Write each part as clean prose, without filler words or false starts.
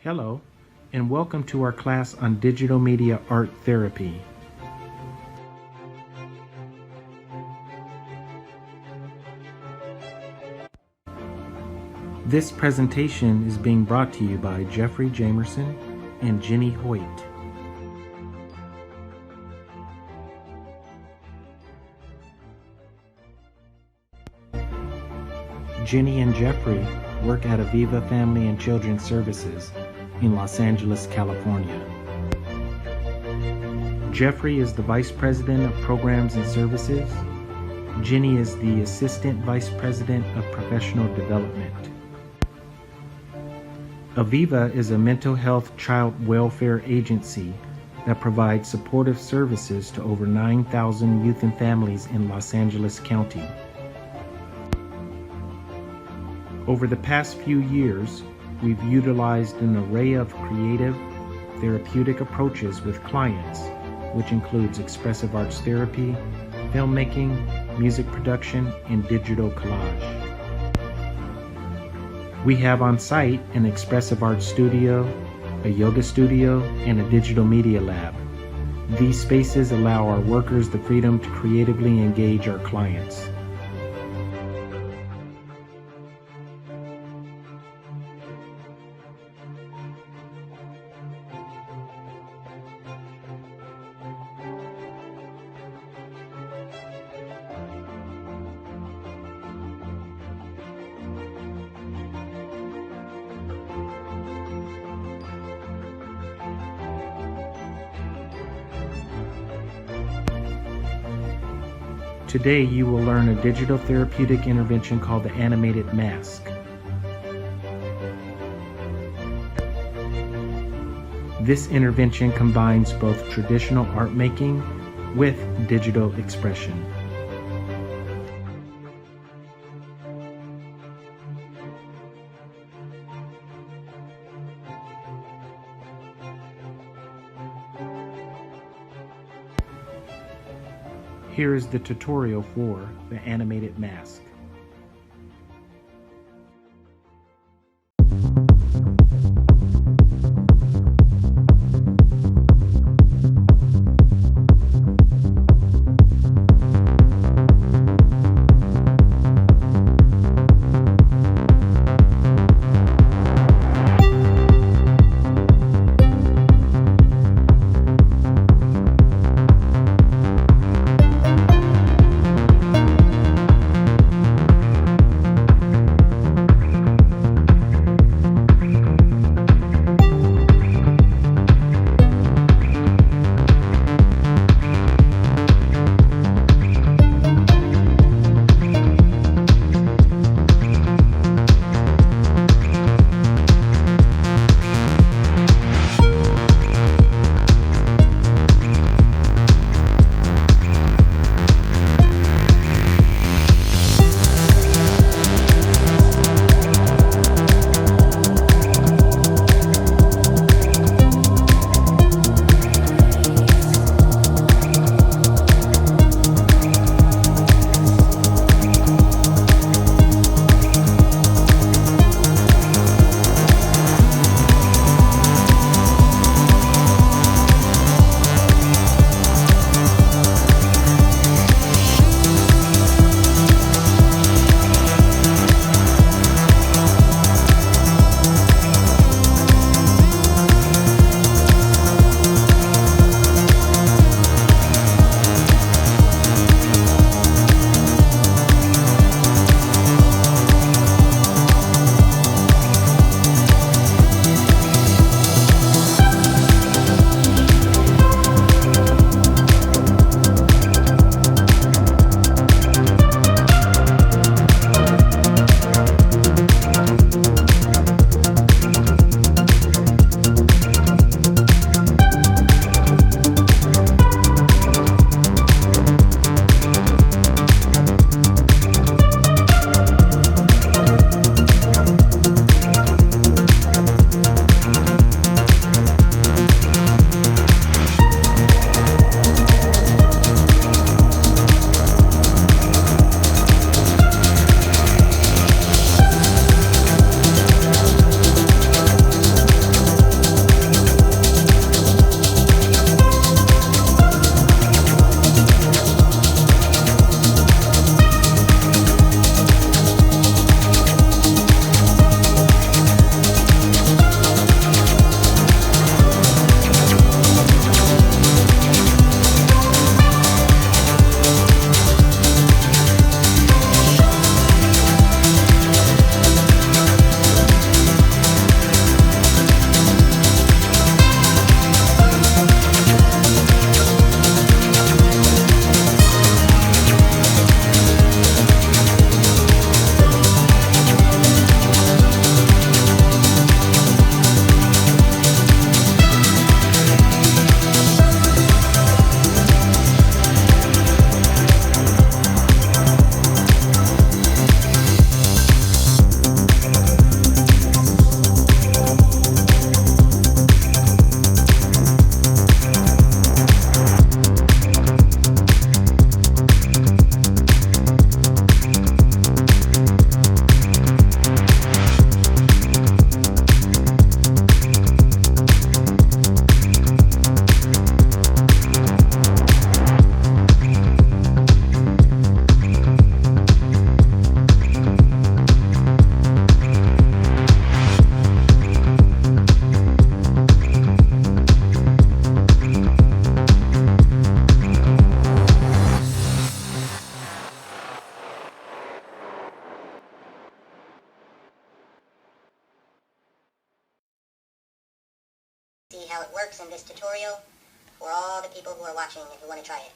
Hello, and welcome to our class on digital media art therapy. This presentation is being brought to you by Jeffrey Jamerson and Jenny Hoyt. Jenny and Jeffrey work at Aviva Family and Children's Services in Los Angeles, California. Jeffrey is the Vice President of Programs and Services. Jenny is the Assistant Vice President of Professional Development. Aviva is a mental health child welfare agency that provides supportive services to over 9,000 youth and families in Los Angeles County. Over the past few years, we've utilized an array of creative, therapeutic approaches with clients, which includes expressive arts therapy, filmmaking, music production, and digital collage. We have on site an expressive arts studio, a yoga studio, and a digital media lab. These spaces allow our workers the freedom to creatively engage our clients. Today you will learn a digital therapeutic intervention called the animated mask. This intervention combines both traditional art making with digital expression. Here is the tutorial for the animated mask. works in this tutorial for all the people who are watching and who want to try it.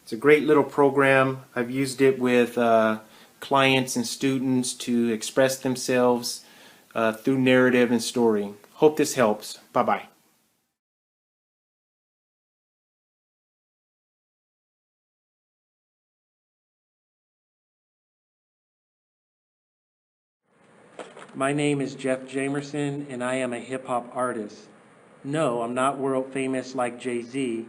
It's a great little program. I've used it with clients and students to express themselves through narrative and story. Hope this helps. Bye-bye. My name is Jeff Jamerson, and I am a hip-hop artist. No, I'm not world famous like Jay-Z.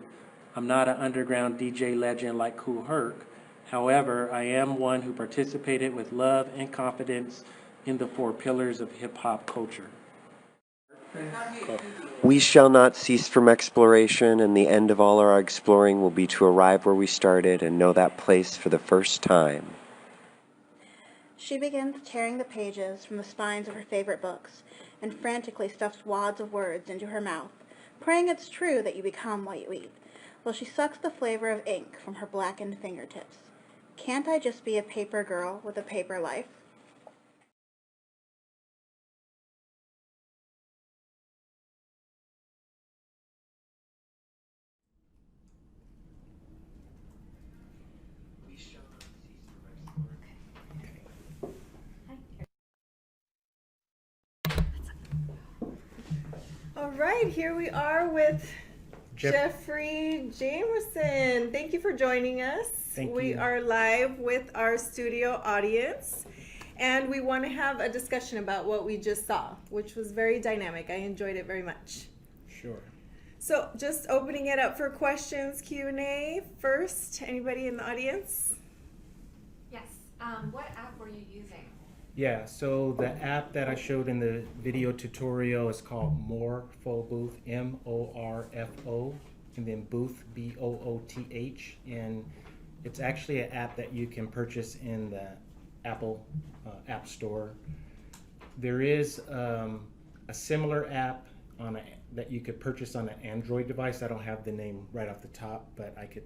I'm not an underground DJ legend like Kool Herc. However, I am one who participated with love and confidence in the 4 pillars of hip-hop culture. We shall not cease from exploration, and the end of all our exploring will be to arrive where we started and know that place for the first time. She begins tearing the pages from the spines of her favorite books and frantically stuffs wads of words into her mouth, praying it's true that you become what you eat, while she sucks the flavor of ink from her blackened fingertips. Can't I just be a paper girl with a paper life? All right, here we are with Jeffrey Jamerson. Thank you for joining us. We are live with our studio audience, and we want to have a discussion about what we just saw, which was very dynamic. I enjoyed it very much. Sure. So just opening it up for questions, Q&A first. Anybody in the audience? Yes. What app were you using? Yeah, so the app that I showed in the video tutorial is called Morpho Booth, M-O-R-F-O, and then Booth, B-O-O-T-H, and it's actually an app that you can purchase in the Apple App Store. There is a similar app that you could purchase on an Android device. I don't have the name right off the top, but I could,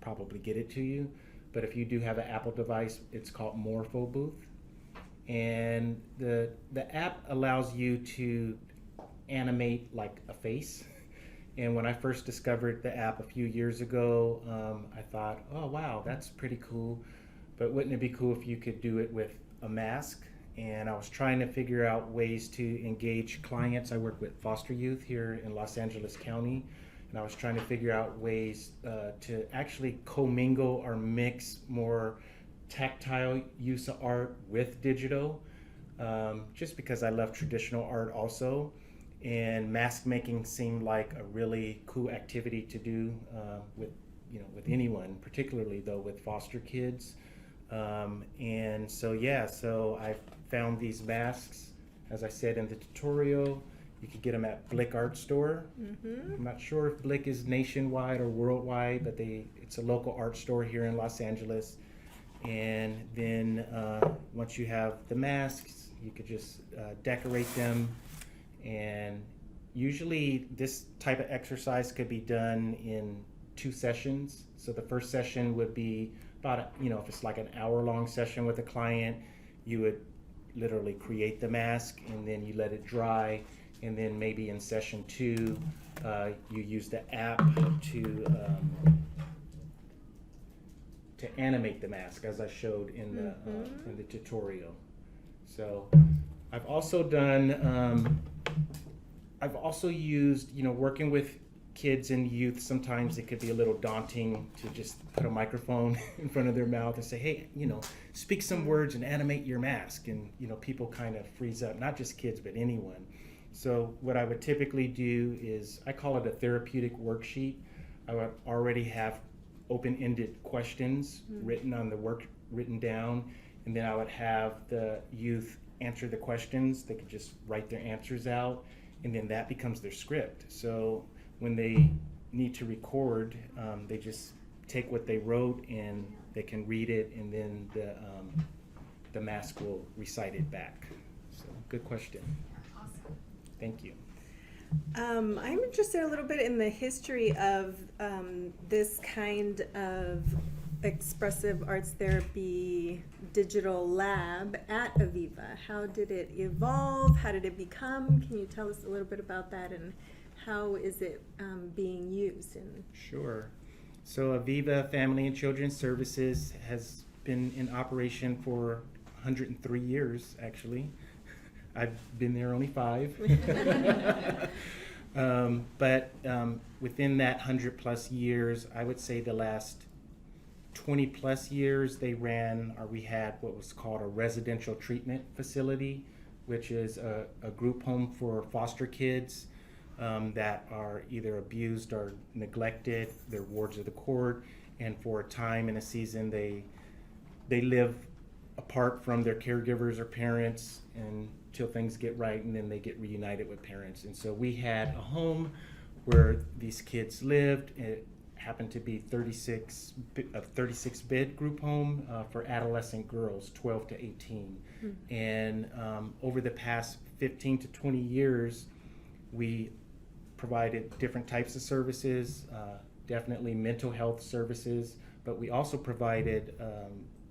probably get it to you. But if you do have an Apple device, it's called Morpho Booth. And the app allows you to animate like a face. And when I first discovered the app a few years ago, I thought, oh wow, that's pretty cool. But wouldn't it be cool if you could do it with a mask? And I was trying to figure out ways to engage clients. I work with foster youth here in Los Angeles County. And I was trying to figure out ways to actually commingle or mix more tactile use of art with digital, just because I love traditional art also, and mask making seemed like a really cool activity to do with anyone, particularly though with foster kids, and so I found these masks, as I said in the tutorial. You could get them at Blick Art Store. Mm-hmm. I'm not sure if Blick is nationwide or worldwide, but it's a local art store here in Los Angeles. And then once you have the masks, you could just decorate them. And usually this type of exercise could be done in 2 sessions. So the first session would be about, if it's like an hour-long session with a client, you would literally create the mask and then you let it dry. And then maybe in session 2, you use the app to animate the mask, as I showed in the tutorial. So I've also done, I've also used, working with kids and youth, sometimes it could be a little daunting to just put a microphone in front of their mouth and say, hey, speak some words and animate your mask. And, people kind of freeze up, not just kids, but anyone. So what I would typically do is, I call it a therapeutic worksheet. I would already have open-ended questions written down, and then I would have the youth answer the questions. They could just write their answers out, and then that becomes their script. So when they need to record, they just take what they wrote and they can read it, and then the mask will recite it back. So good question. Awesome. Thank you. I'm interested a little bit in the history of this kind of expressive arts therapy digital lab at Aviva. How did it evolve? How did it become? Can you tell us a little bit about that and how is it being used? Sure. So Aviva Family and Children's Services has been in operation for 103 years, actually. I've been there only 5. But within that 100+ years, I would say the last 20+ years, we had what was called a residential treatment facility, which is a group home for foster kids that are either abused or neglected. They're wards of the court, and for a time in a season, they live apart from their caregivers or parents until things get right, and then they get reunited with parents. And so we had a home where these kids lived. It happened to be a 36-bed group home for adolescent girls, 12 to 18. Mm-hmm. And over the past 15 to 20 years, we provided different types of services, definitely mental health services, but we also provided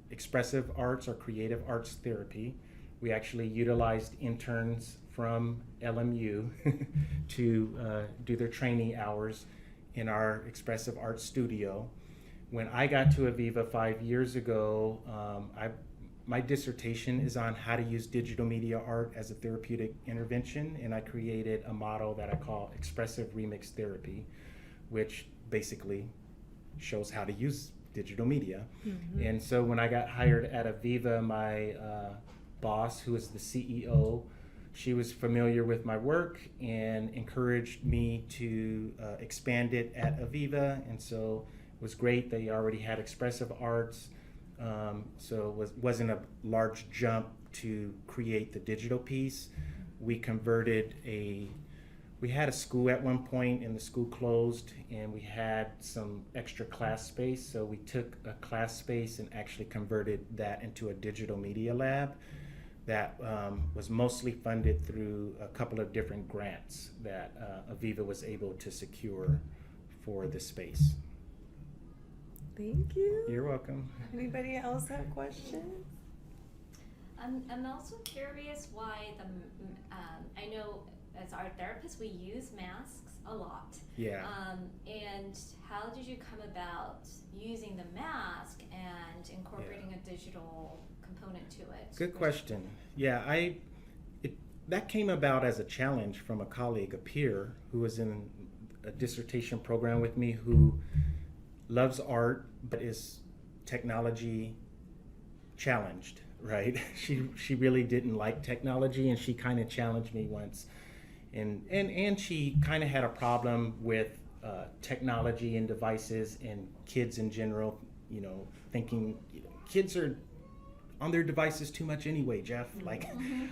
expressive arts or creative arts therapy. We actually utilized interns from LMU to do their training hours in our expressive arts studio. When I got to Aviva 5 years ago, my dissertation is on how to use digital media art as a therapeutic intervention, and I created a model that I call Expressive Remix Therapy, which basically shows how to use digital media. Mm-hmm. And so when I got hired at Aviva, my boss, who is the CEO, she was familiar with my work and encouraged me to expand it at Aviva. And so it was great. They already had expressive arts. So it wasn't a large jump to create the digital piece. We had a school at one point, and the school closed, and we had some extra class space. So we took a class space and actually converted that into a digital media lab that was mostly funded through a couple of different grants that Aviva was able to secure for the space. Thank you. You're welcome. Anybody else have questions? I'm also curious why I know as art therapists we use masks a lot. Yeah. And how did you come about using the mask and incorporating a digital component to it? Good question. Yeah, that came about as a challenge from a colleague, a peer, who was in a dissertation program with me, who loves art but is technology challenged, right? She really didn't like technology, and she kind of challenged me once. And she kind of had a problem with technology and devices and kids in general, thinking kids are on their devices too much anyway, Jeff. Like,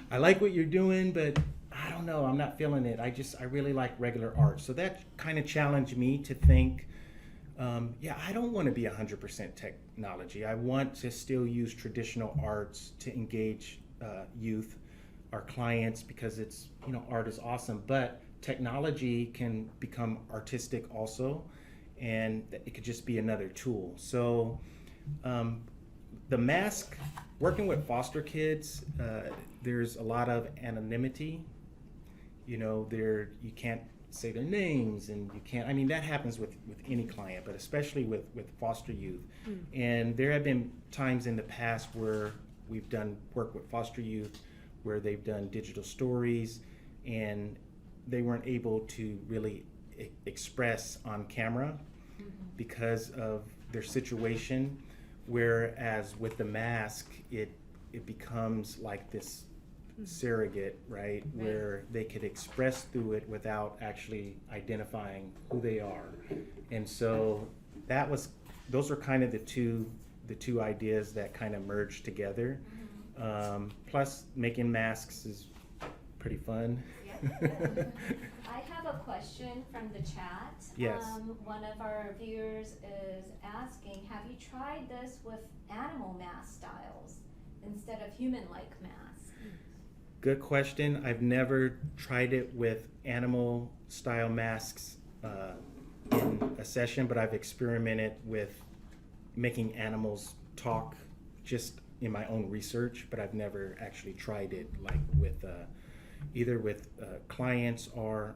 I like what you're doing, but I don't know, I'm not feeling it. I really like regular art. So that kind of challenged me to think, I don't want to be 100% technology. I want to still use traditional arts to engage youth, our clients, because it's, art is awesome, but technology can become artistic also, and it could just be another tool. So the mask, working with foster kids, there's a lot of anonymity. You can't say their names, and you can't, that happens with any client, but especially with foster youth. And there have been times in the past where we've done work with foster youth where they've done digital stories and they weren't able to really express on camera because of their situation, whereas with the mask it becomes like this surrogate, right, where they could express through it without actually identifying who they are. And so those are kind of the two ideas that kind of merge together. Plus making masks is pretty fun. I have a question from the chat. Yes. One of our viewers is asking, have you tried this with animal mask styles instead of human-like masks? Good question. I've never tried it with animal style masks in a session, but I've experimented with making animals talk just in my own research, but I've never actually tried it like with either with clients or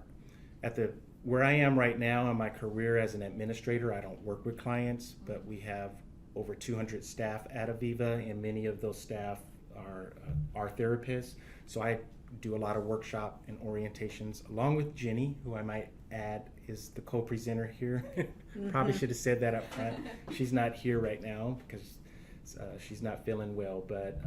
at the where I am right now in my career as an administrator, I don't work with clients, but we have over 200 staff at Aviva, and many of those staff are therapists. So I do a lot of workshop and orientations along with Jenny, who I might add is the co-presenter here. Probably should have said that up front. She's not here right now because she's not feeling well, but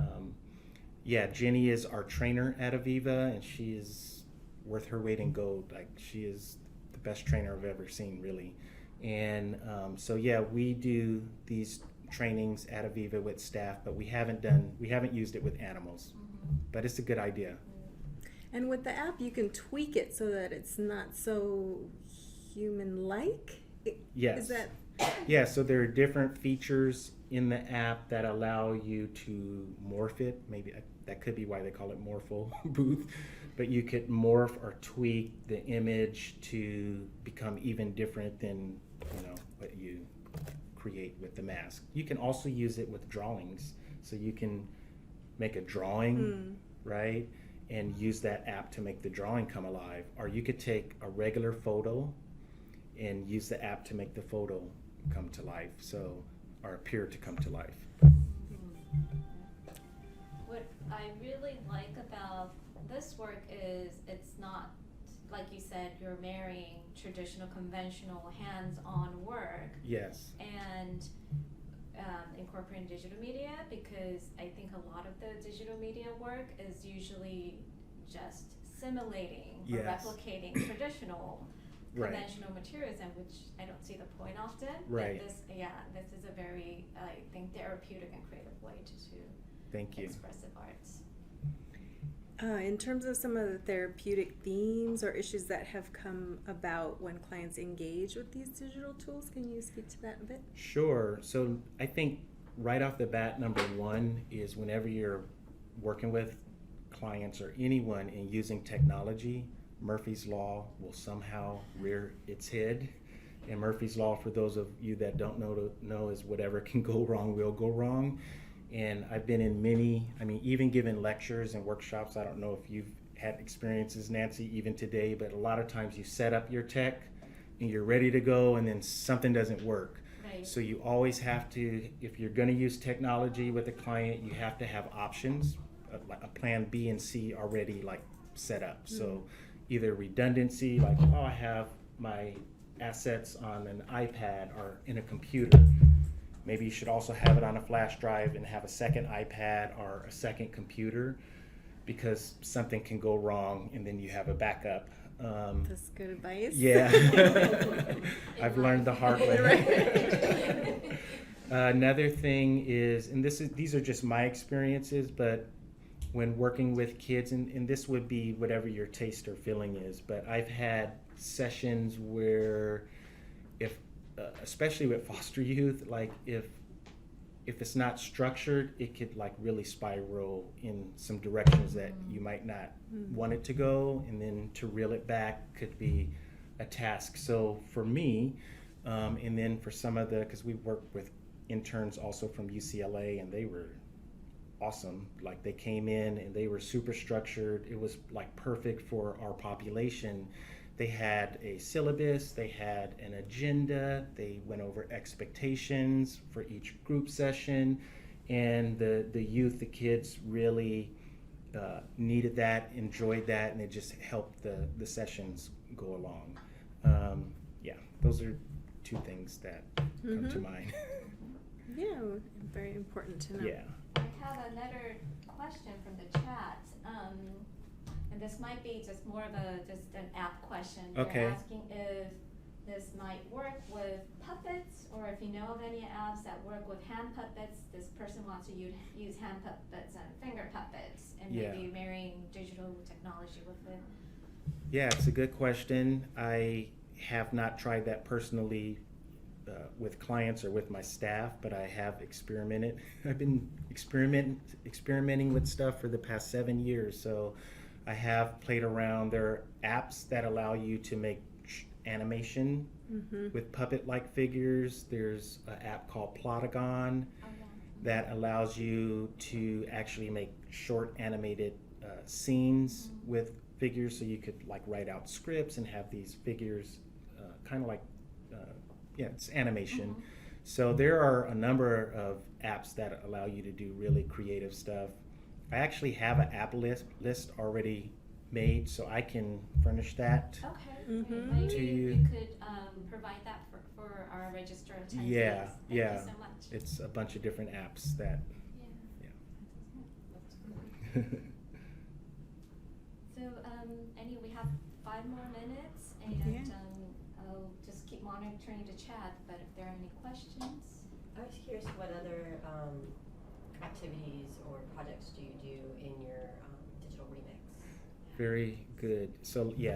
yeah, Jenny is our trainer at Aviva, and she is worth her weight in gold. Like, she is the best trainer I've ever seen, really. And so yeah, we do these trainings at Aviva with staff, but we haven't used it with animals. But it's a good idea. And with the app, you can tweak it so that it's not so human-like? Yes. Is that? Yeah, so there are different features in the app that allow you to morph it. Maybe that could be why they call it Morpho Booth. But you could morph or tweak the image to become even different than, what you create with the mask. You can also use it with drawings. So you can make a drawing, right? And use that app to make the drawing come alive. Or you could take a regular photo and use the app to make the photo come to life, or appear to come to life. What I really like about this work is it's not, like you said, you're marrying traditional, conventional, hands-on work. Yes. And incorporating digital media, because I think a lot of the digital media work is usually just simulating or replicating traditional conventional materials, and which I don't see the point often. Right. But this is a very, I think, therapeutic and creative way to Thank you. expressive arts. In terms of some of the therapeutic themes or issues that have come about when clients engage with these digital tools, can you speak to that a bit? Sure. So I think right off the bat, number one is whenever you're working with clients or anyone in using technology, Murphy's Law will somehow rear its head. And Murphy's Law, for those of you that don't know, is whatever can go wrong will go wrong. And I've been in many, even given lectures and workshops. I don't know if you've had experiences, Nancy, even today, but a lot of times you set up your tech and you're ready to go, and then something doesn't work. Right. So you always have to, if you're going to use technology with a client, you have to have options, a plan B and C already set up. So either redundancy, I have my assets on an iPad or in a computer. Maybe you should also have it on a flash drive and have a second iPad or a second computer, because something can go wrong and then you have a backup. That's good advice. Yeah. I've learned the hard way. Another thing is, and these are just my experiences, but when working with kids, and this would be whatever your taste or feeling is, but I've had sessions where especially with foster youth, if it's not structured, it could really spiral in some directions that you might not want it to go, and then to reel it back could be a task. So for me, and then for some of because we work with interns also from UCLA, and they were awesome. They came in and they were super structured. It was perfect for our population. They had a syllabus, they had an agenda, they went over expectations for each group session, and the youth, the kids really needed that, enjoyed that, and it just helped the sessions go along. Those are two things that come to mind. Yeah, very important to know. Yeah. I have another question from the chat. And this might be just more of an app question. Okay. They're asking if this might work with puppets, or if you know of any apps that work with hand puppets. This person wants to use hand puppets and finger puppets, and maybe marrying digital technology with it. Yeah, it's a good question. I have not tried that personally with clients or with my staff, but I have experimented. I've been experimenting with stuff for the past 7 years, so I have played around. There are apps that allow you to make animation with puppet-like figures. There's an app called Plotagon that allows you to actually make short animated scenes with figures, so you could like write out scripts and have these figures, kind of like, it's animation. So there are a number of apps that allow you to do really creative stuff. I actually have an app list already made, so I can furnish that. Okay, great. Maybe you could provide that for our registered attendees. Yeah, Thank you so much. It's a bunch of different apps that, So, we have 5 more minutes, and I'll just keep monitoring the chat, but if there are any questions. I was curious what other activities or projects do you do in your digital remix? very good. So Can you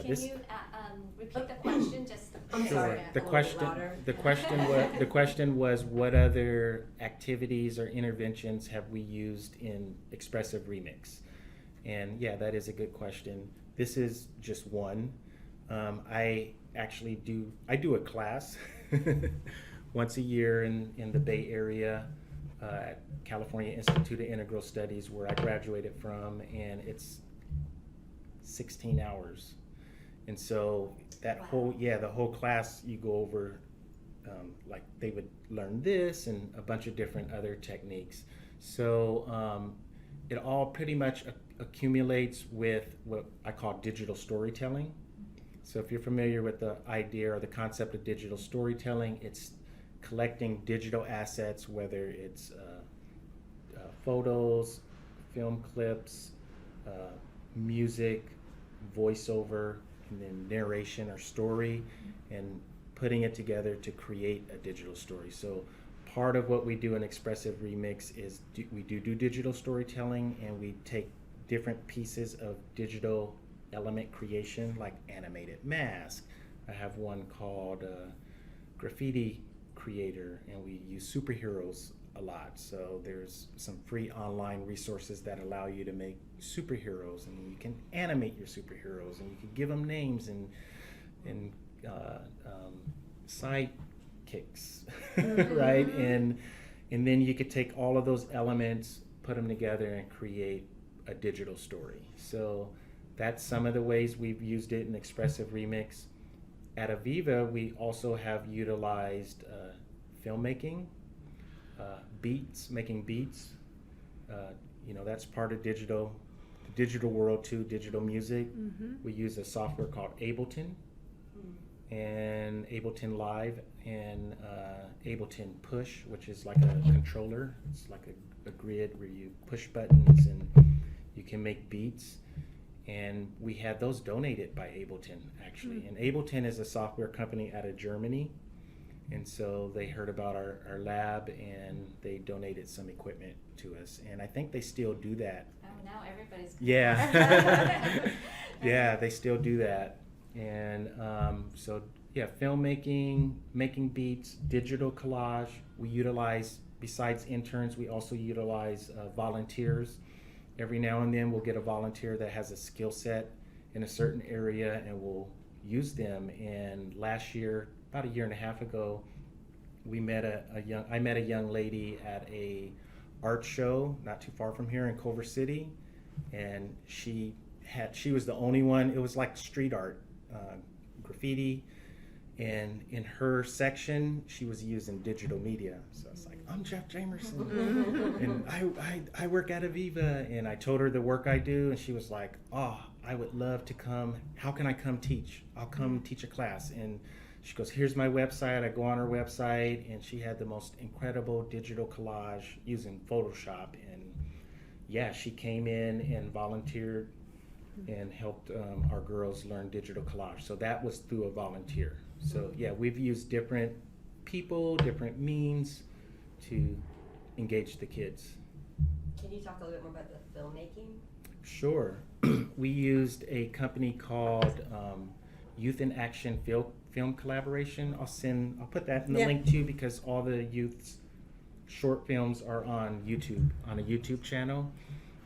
repeat the question? Just I'm sorry. The question was, what other activities or interventions have we used in Expressive Remix? And yeah, that is a good question. This is just one. I actually do a class once a year in the Bay Area at California Institute of Integral Studies, where I graduated from, and it's 16 hours. And so that the whole class, you go over, like they would learn this and a bunch of different other techniques. So it all pretty much accumulates with what I call digital storytelling. So if you're familiar with the idea or the concept of digital storytelling, it's collecting digital assets, whether it's photos, film clips, music, voiceover, and then narration or story, and putting it together to create a digital story. So part of what we do in Expressive Remix is we do digital storytelling, and we take different pieces of digital element creation, like animated mask. I have one called Graffiti Creator, and we use superheroes a lot. So there's some free online resources that allow you to make superheroes, and you can animate your superheroes, and you can give them names and sidekicks, right? And then you could take all of those elements, put them together, and create a digital story. So that's some of the ways we've used it in Expressive Remix. At Aviva, we also have utilized filmmaking, making beats. That's part of the digital world too, digital music. We use a software called Ableton, and Ableton Live, and Ableton Push, which is like a controller. It's like a grid where you push buttons and you can make beats. And we had those donated by Ableton, actually. And Ableton is a software company out of Germany. And so they heard about our lab, and they donated some equipment to us. And I think they still do that. Oh, now everybody's. Yeah. Yeah, they still do that. And filmmaking, making beats, digital collage. We utilize, besides interns, we also utilize volunteers. Every now and then we'll get a volunteer that has a skill set in a certain area, and we'll use them. And last year, about a year and a half ago, I met a young lady at a art show not too far from here in Culver City, and she was the only one. It was like street art, graffiti, and in her section she was using digital media. So it's like, I'm Jeff Jamerson, and I work at Aviva, and I told her the work I do, and she was like, oh, I would love to come. How can I come teach? I'll come teach a class. And she goes, here's my website. I go on her website, and she had the most incredible digital collage using Photoshop. And yeah, she came in and volunteered and helped our girls learn digital collage. So that was through a volunteer. So yeah, we've used different people, different means to engage the kids. Can you talk a little bit more about the filmmaking? Sure. We used a company called Youth in Action Film Collaboration. I'll put that in the link too, because all the youth's short films are on YouTube, on a YouTube channel.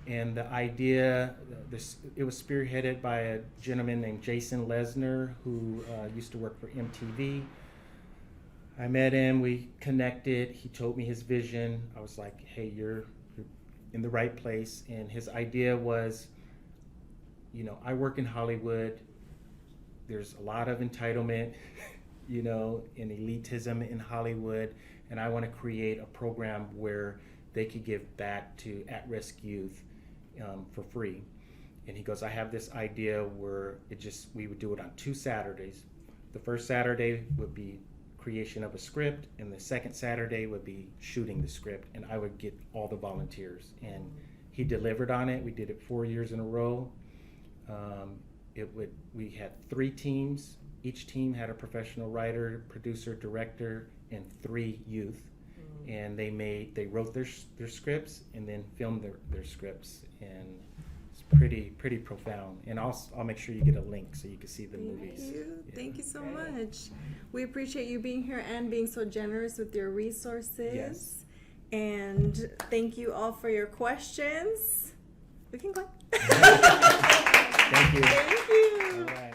And the idea, it was spearheaded by a gentleman named Jason Lesner, who used to work for MTV. I met him, we connected, he told me his vision. I was like, hey, you're in the right place. And his idea was, I work in Hollywood. There's a lot of entitlement, and elitism in Hollywood, and I want to create a program where they could give back to at-risk youth for free. And he goes, I have this idea where we would do it on 2 Saturdays. The first Saturday would be creation of a script, and the second Saturday would be shooting the script, and I would get all the volunteers. And he delivered on it. We did it 4 years in a row. We had 3 teams. Each team had a professional writer, producer, director, and 3 youth. And they wrote their scripts and then filmed their scripts, and it's pretty profound. And I'll make sure you get a link so you can see the movies. Thank you so much. We appreciate you being here and being so generous with your resources. Yes. And thank you all for your questions. We can clap. Thank you. Thank you. All right.